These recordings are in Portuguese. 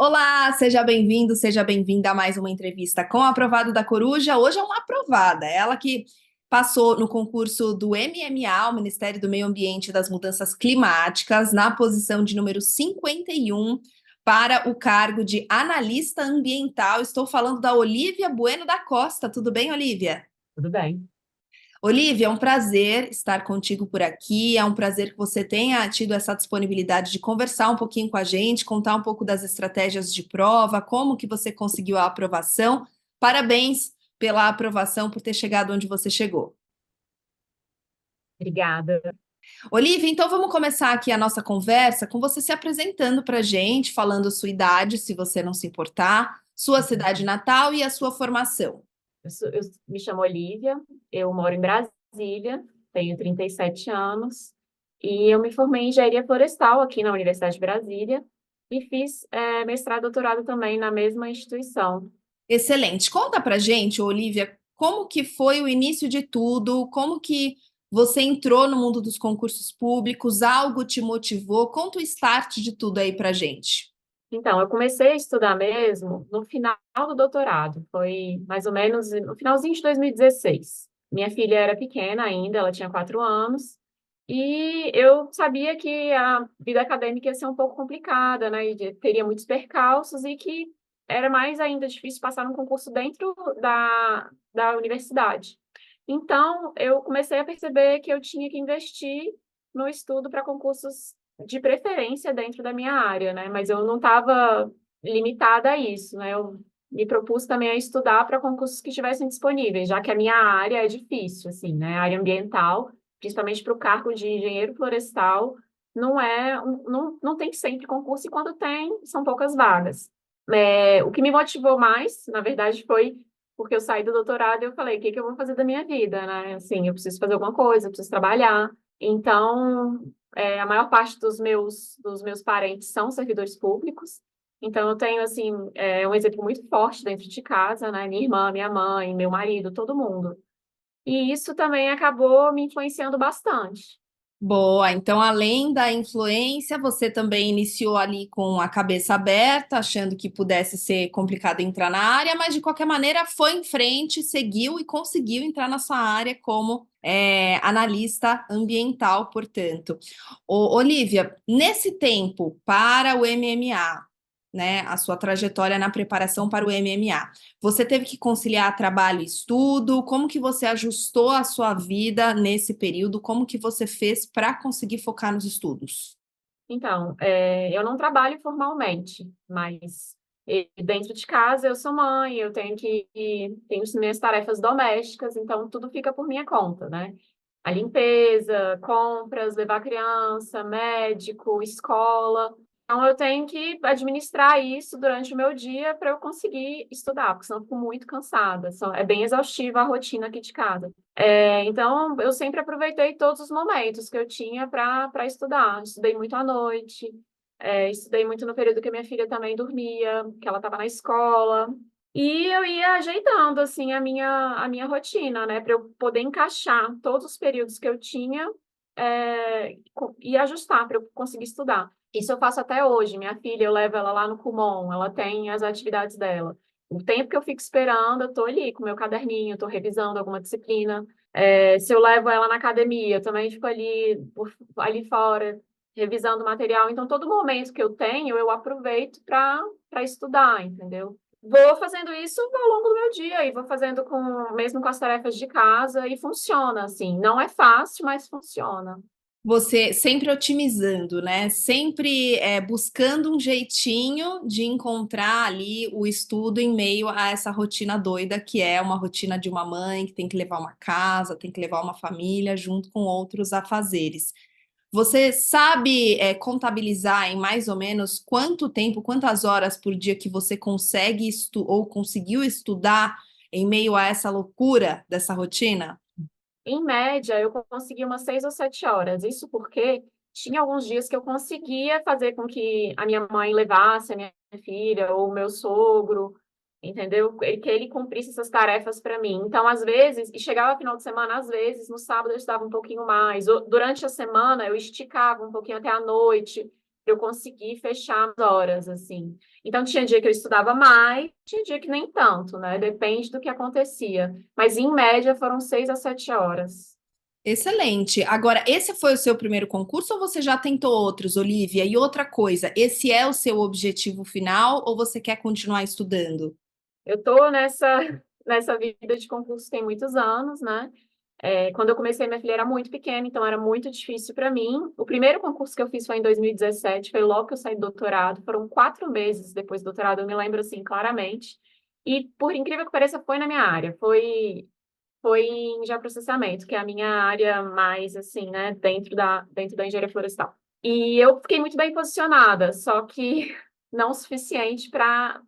Olá, seja bem-vindo, seja bem-vinda a mais uma entrevista com a Aprovado da Coruja. Hoje é uma aprovada, ela que passou no concurso do MMA, o Ministério do Meio Ambiente e das Mudanças Climáticas, na posição de número 51 para o cargo de analista ambiental. Estou falando da Olívia Bueno da Costa. Tudo bem, Olívia? Tudo bem. Olívia, é um prazer estar contigo por aqui. É um prazer que você tenha tido essa disponibilidade de conversar um pouquinho com a gente, contar um pouco das estratégias de prova, como que você conseguiu a aprovação. Parabéns pela aprovação, por ter chegado onde você chegou. Obrigada. Olívia, então vamos começar aqui a nossa conversa com você se apresentando para a gente, falando sua idade, se você não se importar, sua cidade natal e a sua formação. Eu me chamo Olívia, eu moro em Brasília, tenho 37 anos e eu me formei em engenharia florestal aqui na Universidade de Brasília e fiz mestrado e doutorado também na mesma instituição. Excelente. Conta pra gente, Olivia, como que foi o início de tudo? Como que você entrou no mundo dos concursos públicos? Algo te motivou? Conta o start de tudo aí pra gente. Então, eu comecei a estudar mesmo no final do doutorado, foi mais ou menos no finalzinho de 2016. Minha filha era pequena ainda, ela tinha 4 anos, e eu sabia que a vida acadêmica ia ser um pouco complicada, né, e teria muitos percalços, e que era mais ainda difícil passar num concurso dentro da universidade. Então, eu comecei a perceber que eu tinha que investir no estudo para concursos de preferência dentro da minha área, né? Mas eu não estava limitada a isso, né? Eu me propus também a estudar para concursos que estivessem disponíveis, já que a minha área é difícil, assim, né? A área ambiental, principalmente para o cargo de engenheiro florestal, não tem sempre concurso, e quando tem, são poucas vagas. O que me motivou mais, na verdade, foi porque eu saí do doutorado e eu falei, o que que eu vou fazer da minha vida, né? Assim, eu preciso fazer alguma coisa, eu preciso trabalhar. Então, a maior parte dos meus parentes são servidores públicos, então eu tenho, assim, um exemplo muito forte dentro de casa, né? Minha irmã, minha mãe, meu marido, todo mundo. E isso também acabou me influenciando bastante. Boa, então além da influência, você também iniciou ali com a cabeça aberta, achando que pudesse ser complicado entrar na área, mas de qualquer maneira foi em frente, seguiu e conseguiu entrar nessa área como analista ambiental, portanto. Olivia, nesse tempo para o MMA, né, a sua trajetória na preparação para o MMA. Você teve que conciliar trabalho e estudo? Como que você ajustou a sua vida nesse período? Como que você fez para conseguir focar nos estudos? Então, eu não trabalho formalmente, mas dentro de casa eu sou mãe, eu tenho as minhas tarefas domésticas, então tudo fica por minha conta, né? A limpeza, compras, levar a criança, médico, escola. Então, eu tenho que administrar isso durante o meu dia para eu conseguir estudar, porque senão eu fico muito cansada. É bem exaustiva a rotina aqui de casa. Então, eu sempre aproveitei todos os momentos que eu tinha para estudar. Estudei muito à noite, estudei muito no período que minha filha também dormia, que ela estava na escola. E eu ia ajeitando, assim, a minha rotina, né, para eu poder encaixar todos os períodos que eu tinha, e ajustar para eu conseguir estudar. Isso eu faço até hoje. Minha filha, eu levo ela lá no Kumon, ela tem as atividades dela. O tempo que eu fico esperando, eu estou ali com o meu caderninho, estou revisando alguma disciplina. Se eu levo ela na academia, eu também fico ali, ali fora, revisando o material. Então, todo momento que eu tenho, eu aproveito para estudar, entendeu? Vou fazendo isso ao longo do meu dia e vou fazendo mesmo com as tarefas de casa e funciona, assim. Não é fácil, mas funciona. Você sempre otimizando, né? Sempre buscando um jeitinho de encontrar ali o estudo em meio a essa rotina doida que é uma rotina de uma mãe que tem que levar uma casa, tem que levar uma família junto com outros afazeres. Você sabe contabilizar em mais ou menos quanto tempo, quantas horas por dia que você consegue ou conseguiu estudar em meio a essa loucura dessa rotina? Em média, eu consegui umas 6 ou 7 horas. Isso porque tinha alguns dias que eu conseguia fazer com que a minha mãe levasse a minha filha ou o meu sogro, entendeu? Que ele cumprisse essas tarefas para mim. Então, às vezes, e chegava final de semana, às vezes, no sábado eu estudava um pouquinho mais. Durante a semana, eu esticava um pouquinho até a noite, eu conseguir fechar as horas, assim. Então, tinha dia que eu estudava mais, tinha dia que nem tanto, né? Depende do que acontecia. Mas, em média, foram 6 a 7 horas. Excelente. Agora, esse foi o seu primeiro concurso ou você já tentou outros, Olivia? E outra coisa, esse é o seu objetivo final ou você quer continuar estudando? Eu estou nessa vida de concurso tem muitos anos, né? Quando eu comecei, minha filha era muito pequena, então era muito difícil para mim. O primeiro concurso que eu fiz foi em 2017, foi logo que eu saí do doutorado. Foram 4 meses depois do doutorado, eu me lembro assim claramente. E, por incrível que pareça, foi na minha área. Foi em geoprocessamento, que é a minha área mais, assim, né, dentro da engenharia florestal. E eu fiquei muito bem posicionada, só que não o suficiente para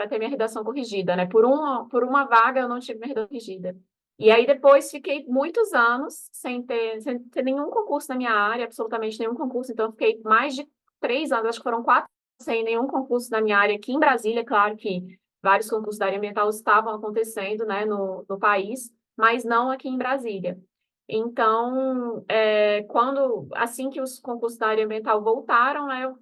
ter minha redação corrigida, né? Por uma vaga eu não tive minha redação corrigida. E aí depois fiquei muitos anos sem ter nenhum concurso na minha área, absolutamente nenhum concurso. Então eu fiquei mais de 3 anos, acho que foram 4, sem nenhum concurso na minha área aqui em Brasília. Claro que vários concursos da área ambiental estavam acontecendo, né, no país, mas não aqui em Brasília. Então, assim que os concursos da área ambiental voltaram, né,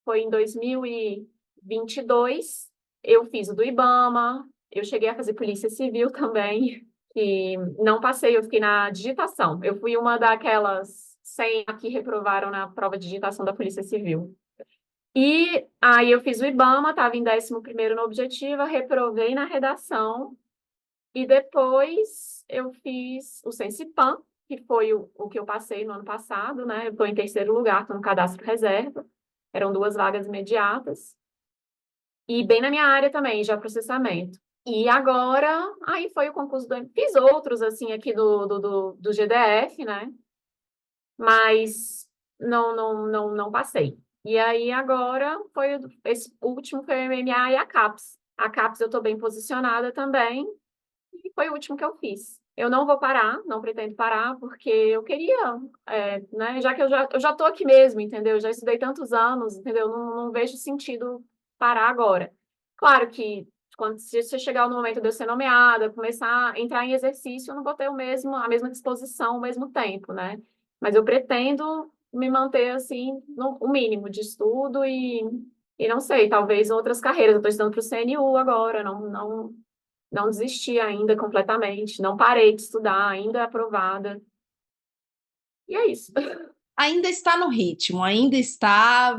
foi em 2022, eu fiz o do IBAMA, eu cheguei a fazer Polícia Civil também, e não passei, eu fiquei na digitação. Eu fui uma daquelas 100 que reprovaram na prova de digitação da Polícia Civil. E aí eu fiz o IBAMA, estava em 11º no Objetiva, reprovei na redação, e depois eu fiz o Sensipan, que foi o que eu passei no ano passado, né? Eu estou em 3º lugar, estou no cadastro reserva, eram 2 vagas imediatas, e bem na minha área também, já processamento. E agora, aí foi o concurso Fiz outros, assim, aqui do GDF, né? Mas não passei. E aí agora esse último foi o MMA e a CAPES. A CAPES eu estou bem posicionada também, e foi o último que eu fiz. Eu não vou parar, não pretendo parar, porque eu queria, né, já que eu já estou aqui mesmo, entendeu? Eu já estudei tantos anos, entendeu? Não vejo sentido parar agora. Claro que se chegar no momento de eu ser nomeada, começar a entrar em exercício, eu não vou ter a mesma disposição, o mesmo tempo, né? Mas eu pretendo me manter, assim, no o mínimo de estudo e não sei, talvez outras carreiras. Eu estou estudando para o CNU agora, não desisti ainda completamente, não parei de estudar, ainda aprovada. E é isso. Ainda está no ritmo, ainda está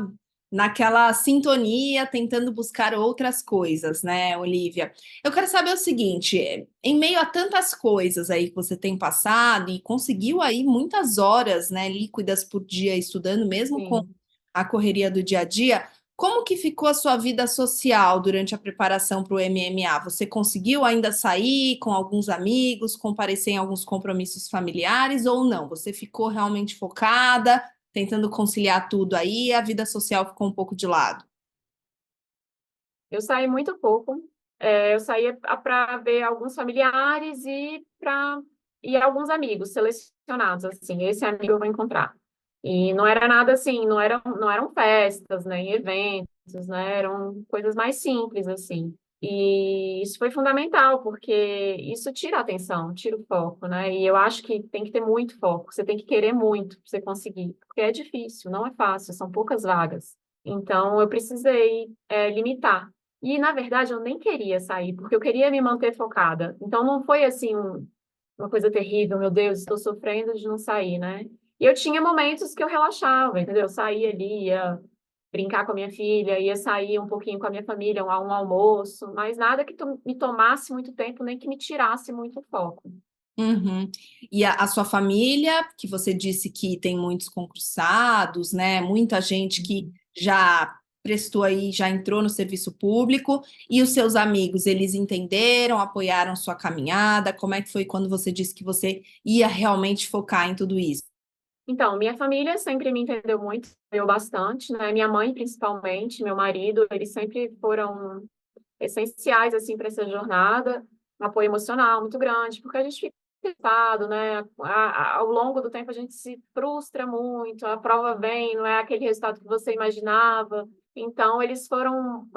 naquela sintonia, tentando buscar outras coisas, né, Olivia? Eu quero saber o seguinte: em meio a tantas coisas aí que você tem passado e conseguiu aí muitas horas, né, líquidas por dia estudando, mesmo com Sim. a correria do dia a dia, como que ficou a sua vida social durante a preparação para o MMA? Você conseguiu ainda sair com alguns amigos, comparecer em alguns compromissos familiares ou não? Você ficou realmente focada, tentando conciliar tudo aí, e a vida social ficou um pouco de lado? Eu saí muito pouco. Eu saía para ver alguns familiares e alguns amigos selecionados, assim, esse amigo eu vou encontrar. E não era nada assim, não eram festas, nem eventos, né? Eram coisas mais simples, assim. E isso foi fundamental, porque isso tira a atenção, tira o foco, né? E eu acho que tem que ter muito foco, você tem que querer muito para você conseguir, porque é difícil, não é fácil, são poucas vagas. Então, eu precisei, limitar. E, na verdade, eu nem queria sair, porque eu queria me manter focada. Então, não foi assim uma coisa terrível, meu Deus, estou sofrendo de não sair, né? E eu tinha momentos que eu relaxava, entendeu? Eu saía ali, ia brincar com a minha filha, ia sair um pouquinho com a minha família, um almoço, mas nada que me tomasse muito tempo, nem que me tirasse muito foco. Uhum. E a sua família, que você disse que tem muitos concursados, né? Muita gente que já prestou aí, já entrou no serviço público, e os seus amigos, eles entenderam, apoiaram sua caminhada? Como é que foi quando você disse que você ia realmente focar em tudo isso? Então, minha família sempre me entendeu muito, eu bastante, né? Minha mãe, principalmente, meu marido, eles sempre foram essenciais, assim, para essa jornada, um apoio emocional muito grande, porque a gente fica cansado, né? Ao longo do tempo a gente se frustra muito, a prova vem, não é aquele resultado que você imaginava. Então, eles foram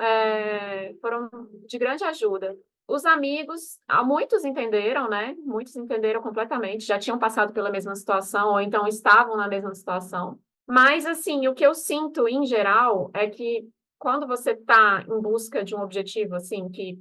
de grande ajuda. Os amigos, muitos entenderam, né? Muitos entenderam completamente, já tinham passado pela mesma situação, ou então estavam na mesma situação. Mas, assim, o que eu sinto, em geral, é que quando você está em busca de um objetivo, assim, que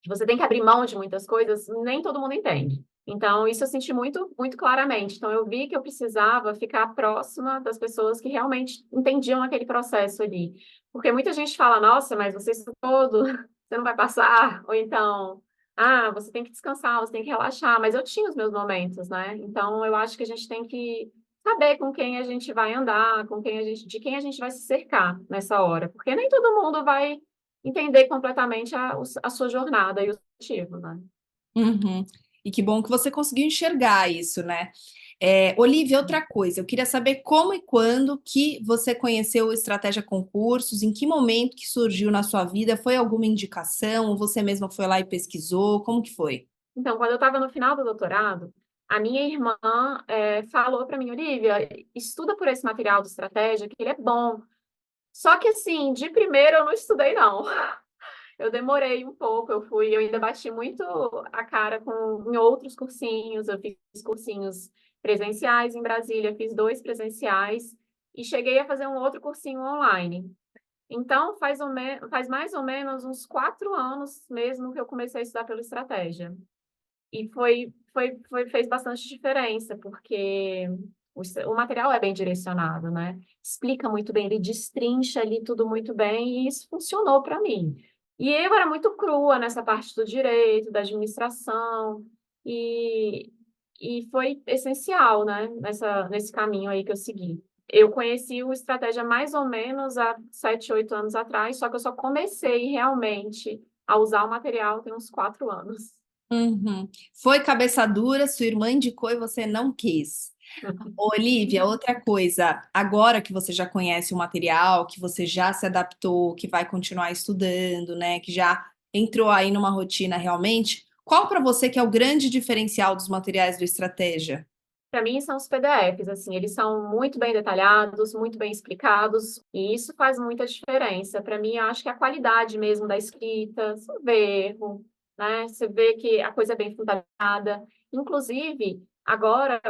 você tem que abrir mão de muitas coisas, nem todo mundo entende. Então, isso eu senti muito, muito claramente. Então, eu vi que eu precisava ficar próxima das pessoas que realmente entendiam aquele processo ali. Porque muita gente fala, nossa, mas você está todo, você não vai passar. Ou então, ah, você tem que descansar, você tem que relaxar. Mas eu tinha os meus momentos, né? Então, eu acho que a gente tem que saber com quem a gente vai andar, com quem a gente, de quem a gente vai se cercar nessa hora. Porque nem todo mundo vai entender completamente a sua jornada e os objetivos, né. Uhum. E que bom que você conseguiu enxergar isso, né. Olivia, outra coisa, eu queria saber como e quando que você conheceu o Estratégia Concursos, em que momento que surgiu na sua vida, foi alguma indicação ou você mesma foi lá e pesquisou, como que foi? Então, quando eu estava no final do doutorado, a minha irmã, falou para mim: "Olivia, estuda por esse material do Estratégia que ele é bom". Só que assim, de primeira eu não estudei não. Eu demorei um pouco, eu ainda bati muito a cara em outros cursinhos, eu fiz cursinhos presenciais em Brasília, fiz 2 presenciais e cheguei a fazer um outro cursinho online. Então, faz mais ou menos uns 4 anos mesmo que eu comecei a estudar pela estratégia. E fez bastante diferença, porque o material é bem direcionado, né, explica muito bem, ele destrincha ali tudo muito bem, e isso funcionou para mim. E eu era muito crua nessa parte do direito, da administração, e foi essencial, né, nesse caminho aí que eu segui. Eu conheci o Estratégia mais ou menos há 7, 8 anos atrás, só que eu só comecei realmente a usar o material tem uns 4 anos. Uhum. Foi cabeça dura, sua irmã indicou e você não quis. Olivia, outra coisa, agora que você já conhece o material, que você já se adaptou, que vai continuar estudando, né, que já entrou aí numa rotina realmente, qual para você que é o grande diferencial dos materiais do Estratégia? Para mim são os PDFs, assim, eles são muito bem detalhados, muito bem explicados, e isso faz muita diferença. Para mim, eu acho que a qualidade mesmo da escrita, você vê erro, né, você vê que a coisa é bem fundamentada. Inclusive, agora,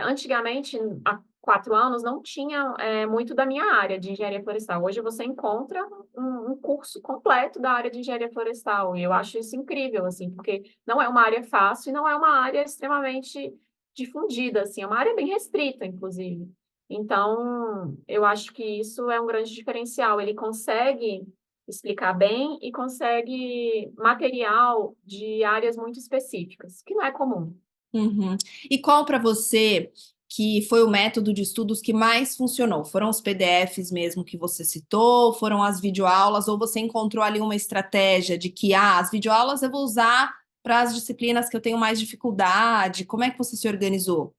antigamente, há 4 anos, não tinha, muito da minha área de engenharia florestal. Hoje você encontra um curso completo da área de engenharia florestal, e eu acho isso incrível, assim, porque não é uma área fácil e não é uma área extremamente difundida, assim, é uma área bem restrita, inclusive. Então, eu acho que isso é um grande diferencial. Ele consegue explicar bem e consegue material de áreas muito específicas, que não é comum. Uhum. E qual para você que foi o método de estudos que mais funcionou? Foram os PDFs mesmo que você citou? Foram as videoaulas? Ou você encontrou ali uma estratégia de que, as videoaulas eu vou usar para as disciplinas que eu tenho mais dificuldade? Como é que você se organizou?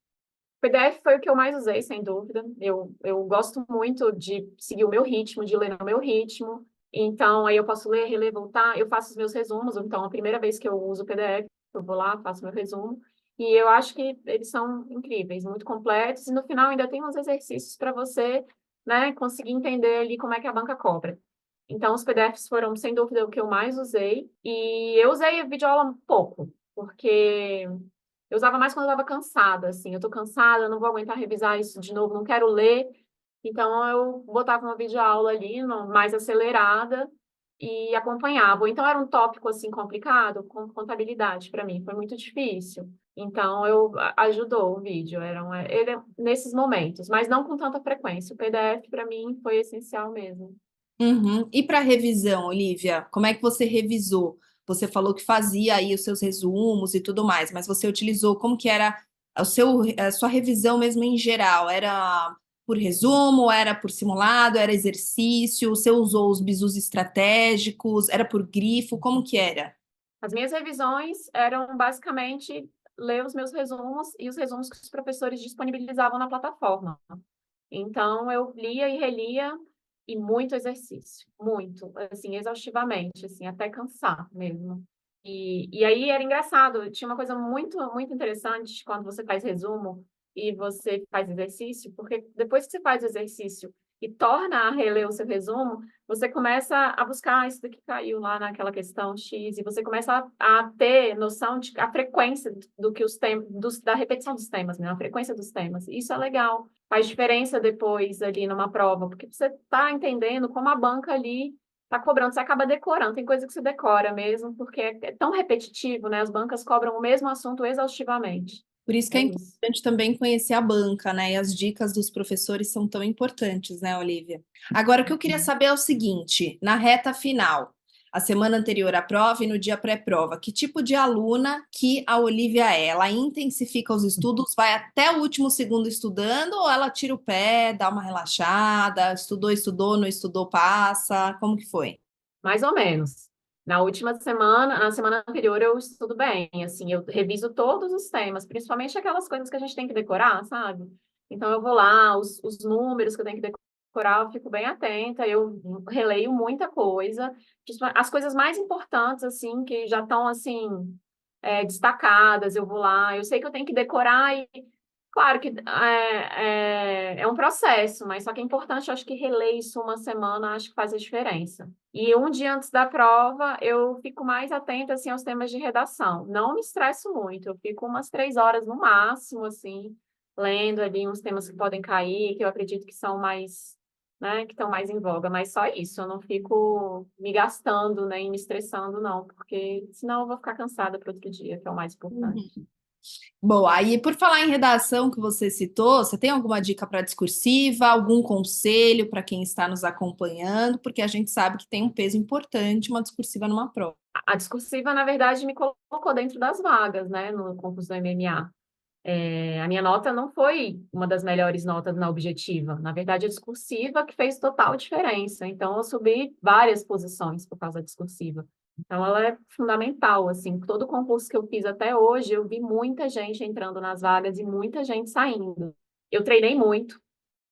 PDF foi o que eu mais usei, sem dúvida. Eu gosto muito de seguir o meu ritmo, de ler no meu ritmo. Então, aí eu posso ler, reler, voltar. Eu faço os meus resumos. Então, a primeira vez que eu uso o PDF, eu vou lá, faço meu resumo. E eu acho que eles são incríveis, muito completos. E no final ainda tem uns exercícios para você, né, conseguir entender ali como é que a banca cobra. Então, os PDFs foram, sem dúvida, o que eu mais usei. E eu usei a videoaula pouco, porque eu usava mais quando eu estava cansada, assim, eu tô cansada, não vou aguentar revisar isso de novo, não quero ler, então eu botava uma videoaula ali, mais acelerada, e acompanhava. Ou então era um tópico, assim, complicado, com contabilidade para mim, foi muito difícil. Então ajudou o vídeo, ele nesses momentos, mas não com tanta frequência. O PDF para mim foi essencial mesmo. Uhum. E para revisão, Olivia, como é que você revisou? Você falou que fazia aí os seus resumos e tudo mais, mas você utilizou como que era a sua revisão mesmo em geral? Era por resumo, era por simulado, era exercício? Você usou os bizus estratégicos? Era por grifo? Como que era? As minhas revisões eram basicamente ler os meus resumos e os resumos que os professores disponibilizavam na plataforma. Então eu lia e relia e muito exercício, muito, assim, exaustivamente, assim, até cansar mesmo. E aí era engraçado, tinha uma coisa muito muito interessante quando você faz resumo e você faz exercício, porque depois que você faz o exercício e torna a reler o seu resumo, você começa a buscar isso daqui caiu lá naquela questão X, e você começa a ter noção de a frequência do que os temas, da repetição dos temas, né? A frequência dos temas. Isso é legal. Faz diferença depois ali numa prova, porque você está entendendo como a banca ali está cobrando, você acaba decorando. Tem coisa que você decora mesmo, porque é tão repetitivo, né? As bancas cobram o mesmo assunto exaustivamente. Por isso que é É isso. importante também conhecer a banca, né? E as dicas dos professores são tão importantes, né, Olivia? Agora, o que eu queria saber é o seguinte: na reta final, a semana anterior à prova e no dia pré-prova, que tipo de aluna que a Olivia é? Ela intensifica os estudos, vai até o último segundo estudando, ou ela tira o pé, dá uma relaxada, estudou, não estudou, passa? Como que foi? Mais ou menos. Na semana anterior eu estudo bem, assim, eu reviso todos os temas, principalmente aquelas coisas que a gente tem que decorar, sabe? Então eu vou lá, os números que eu tenho que decorar, eu fico bem atenta, eu releio muita coisa, as coisas mais importantes, assim, que já estão, assim, destacadas, eu vou lá, eu sei que eu tenho que decorar e claro que é um processo, mas só que é importante, eu acho que reler isso uma semana, acho que faz a diferença. E um dia antes da prova, eu fico mais atenta, assim, aos temas de redação. Não me estresso muito, eu fico umas 3 horas no máximo, assim, lendo ali uns temas que podem cair, que eu acredito que são mais, né, que estão mais em voga, mas só isso, eu não fico me gastando, né, e me estressando, não, porque senão eu vou ficar cansada para outro dia, que é o mais importante. Bom, aí por falar em redação que você citou, você tem alguma dica para discursiva, algum conselho para quem está nos acompanhando? Porque a gente sabe que tem um peso importante uma discursiva numa prova. A discursiva, na verdade, me colocou dentro das vagas, né, no concurso do MMA. A minha nota não foi uma das melhores notas na objetiva. Na verdade, a discursiva que fez total diferença. Então, eu subi várias posições por causa da discursiva. Então, ela é fundamental, assim. Todo concurso que eu fiz até hoje, eu vi muita gente entrando nas vagas e muita gente saindo. Eu treinei muito,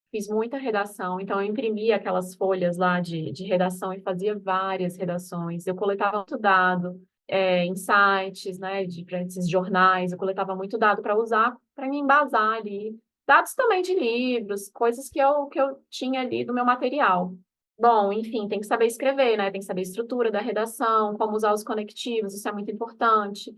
fiz muita redação, então eu imprimia aquelas folhas lá de redação e fazia várias redações. Eu coletava muito dado, em sites, né, para esses jornais, eu coletava muito dado para usar, para me embasar ali. Dados também de livros, coisas que eu tinha ali do meu material. Bom, enfim, tem que saber escrever, né? Tem que saber a estrutura da redação, como usar os conectivos, isso é muito importante.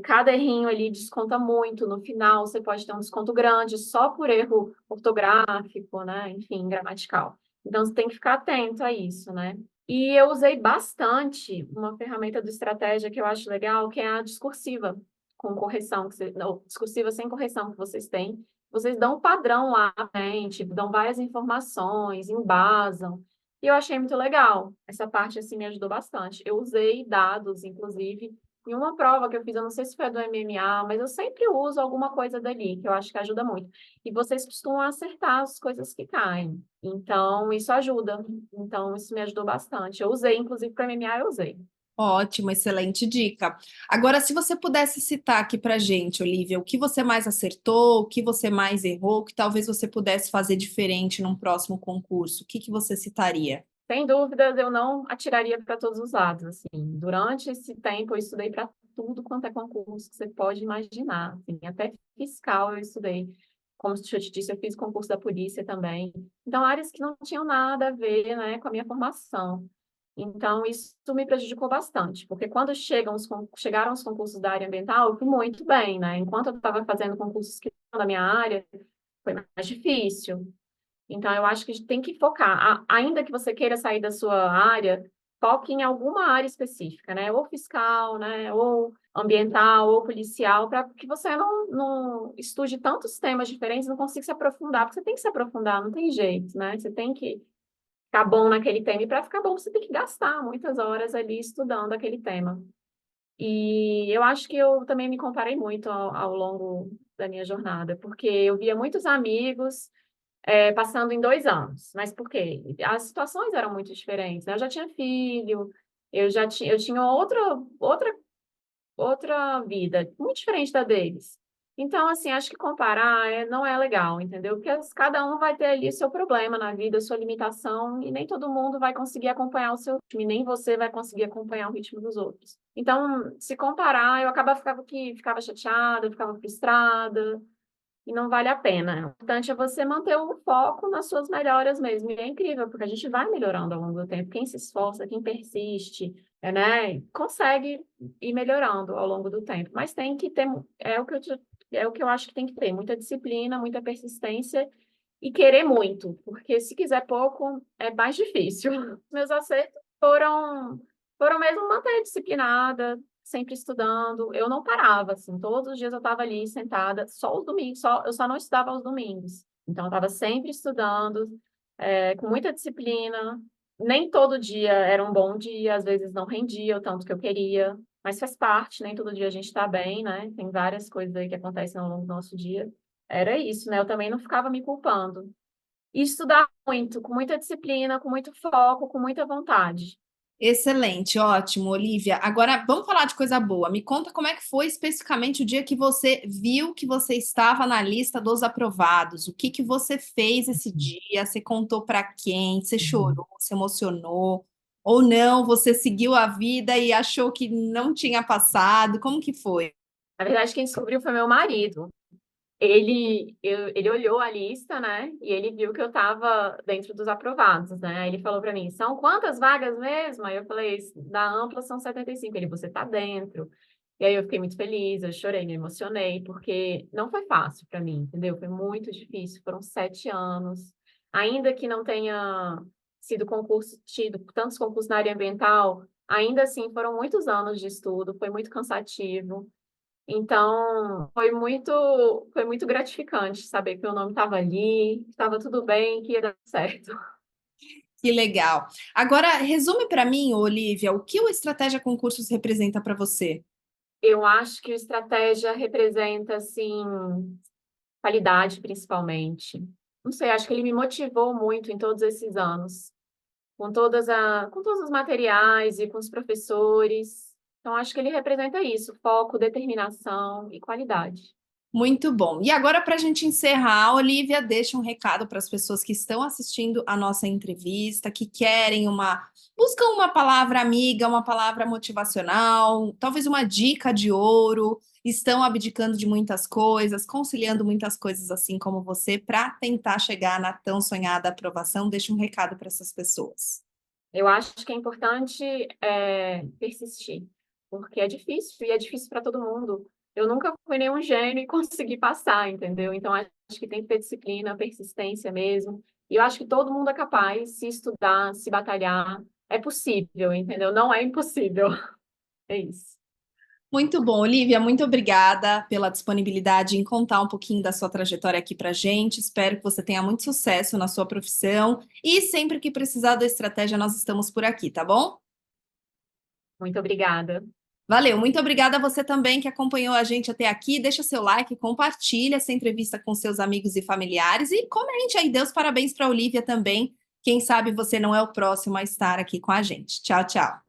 Cada errinho ali desconta muito. No final, você pode ter um desconto grande só por erro ortográfico, né? Enfim, gramatical. Então, você tem que ficar atento a isso, né? E eu usei bastante uma ferramenta do Estratégia que eu acho legal, que é a discursiva, com correção, não, discursiva sem correção que vocês têm. Vocês dão um padrão lá, né? Tipo, dão várias informações, embasam. E eu achei muito legal. Essa parte, assim, me ajudou bastante. Eu usei dados, inclusive, em uma prova que eu fiz, eu não sei se foi a do MMA, mas eu sempre uso alguma coisa dali, que eu acho que ajuda muito. E vocês costumam acertar as coisas que caem. Então, isso ajuda. Então, isso me ajudou bastante. Eu usei, inclusive, para MMA, eu usei. Ótimo, excelente dica. Agora, se você pudesse citar aqui para gente, Olivia, o que você mais acertou, o que você mais errou, o que talvez você pudesse fazer diferente num próximo concurso, o que que você citaria? Sem dúvidas, eu não atiraria para todos os lados, assim. Durante esse tempo, eu estudei para tudo quanto é concurso que você pode imaginar, assim. Até fiscal eu estudei. Como eu te disse, eu fiz concurso da polícia também. Então, áreas que não tinham nada a ver, né, com a minha formação. Então, isso me prejudicou bastante, porque quando chegaram os concursos da área ambiental, eu fui muito bem, né? Enquanto eu estava fazendo concursos que não da minha área, foi mais difícil. Então, eu acho que a gente tem que focar. Ainda que você queira sair da sua área, foque em alguma área específica, né? Ou fiscal, né? Ou ambiental, ou policial, para que você não estude tantos temas diferentes, não consiga se aprofundar, porque você tem que se aprofundar, não tem jeito, né? Você tem que ficar bom naquele tema, e para ficar bom, você tem que gastar muitas horas ali estudando aquele tema. E eu acho que eu também me comparei muito ao longo da minha jornada, porque eu via muitos amigos passando em 2 anos. Mas por quê? As situações eram muito diferentes, né? Eu já tinha filho, eu tinha outra vida, muito diferente da deles. Então, assim, acho que comparar não é legal, entendeu? Porque cada um vai ter ali seu problema na vida, sua limitação, e nem todo mundo vai conseguir acompanhar o seu ritmo, e nem você vai conseguir acompanhar o ritmo dos outros. Então, se comparar, eu ficava chateada, eu ficava frustrada, e não vale a pena. O importante é você manter o foco nas suas melhoras mesmo. E é incrível, porque a gente vai melhorando ao longo do tempo. Quem se esforça, quem persiste, né, consegue ir melhorando ao longo do tempo. Mas tem que ter, é o que eu acho que tem que ter, muita disciplina, muita persistência e querer muito, porque se quiser pouco, é mais difícil. Meus acertos foram mesmo manter disciplinada, sempre estudando. Eu não parava, assim, todos os dias eu estava ali sentada, só os domingos, eu só não estudava aos domingos. Então, eu estava sempre estudando, com muita disciplina. Nem todo dia era um bom dia, às vezes não rendia o tanto que eu queria, mas faz parte, nem todo dia a gente está bem, né? Tem várias coisas aí que acontecem ao longo do nosso dia. Era isso, né? Eu também não ficava me culpando. E estudar muito, com muita disciplina, com muito foco, com muita vontade. Excelente, ótimo, Olivia. Agora vamos falar de coisa boa. Me conta como é que foi especificamente o dia que você viu que você estava na lista dos aprovados. O que que você fez esse dia? Você contou para quem? Você chorou? Se emocionou? Ou não? Você seguiu a vida e achou que não tinha passado? Como que foi? Na verdade, quem descobriu foi meu marido. Ele olhou a lista, né? E ele viu que eu estava dentro dos aprovados, né? Aí ele falou para mim: são quantas vagas mesmo? Aí eu falei: da ampla são 75. Ele, você está dentro. E aí eu fiquei muito feliz, eu chorei, me emocionei, porque não foi fácil para mim, entendeu? Foi muito difícil, foram 7 anos. Ainda que não tenha sido tido tantos concursos na área ambiental, ainda assim foram muitos anos de estudo, foi muito cansativo. Então, foi muito gratificante saber que meu nome estava ali, estava tudo bem, que ia dar certo. Que legal. Agora, resume para mim, Olivia, o que o Estratégia Concursos representa para você? Eu acho que o estratégia representa, assim, qualidade, principalmente. Não sei, acho que ele me motivou muito em todos esses anos, com todos os materiais e com os professores. Então, acho que ele representa isso, foco, determinação e qualidade. Muito bom. E agora, para a gente encerrar, Olivia, deixa um recado para as pessoas que estão assistindo a nossa entrevista, que querem buscam uma palavra amiga, uma palavra motivacional, talvez uma dica de ouro, estão abdicando de muitas coisas, conciliando muitas coisas assim como você, para tentar chegar na tão sonhada aprovação. Deixa um recado para essas pessoas. Eu acho que é importante, persistir, porque é difícil, e é difícil para todo mundo. Eu nunca fui nenhum gênio e consegui passar, entendeu? Então acho que tem que ter disciplina, persistência mesmo. E eu acho que todo mundo é capaz, se estudar, se batalhar, é possível, entendeu? Não é impossível. É isso. Muito bom, Olivia, muito obrigada pela disponibilidade em contar um pouquinho da sua trajetória aqui pra gente. Espero que você tenha muito sucesso na sua profissão e sempre que precisar da estratégia, nós estamos por aqui, tá bom? Muito obrigada. Valeu, muito obrigada a você também que acompanhou a gente até aqui. Deixa seu like, compartilha essa entrevista com seus amigos e familiares e comente aí, dê os parabéns para a Olivia também. Quem sabe você não é o próximo a estar aqui com a gente. Tchau, tchau.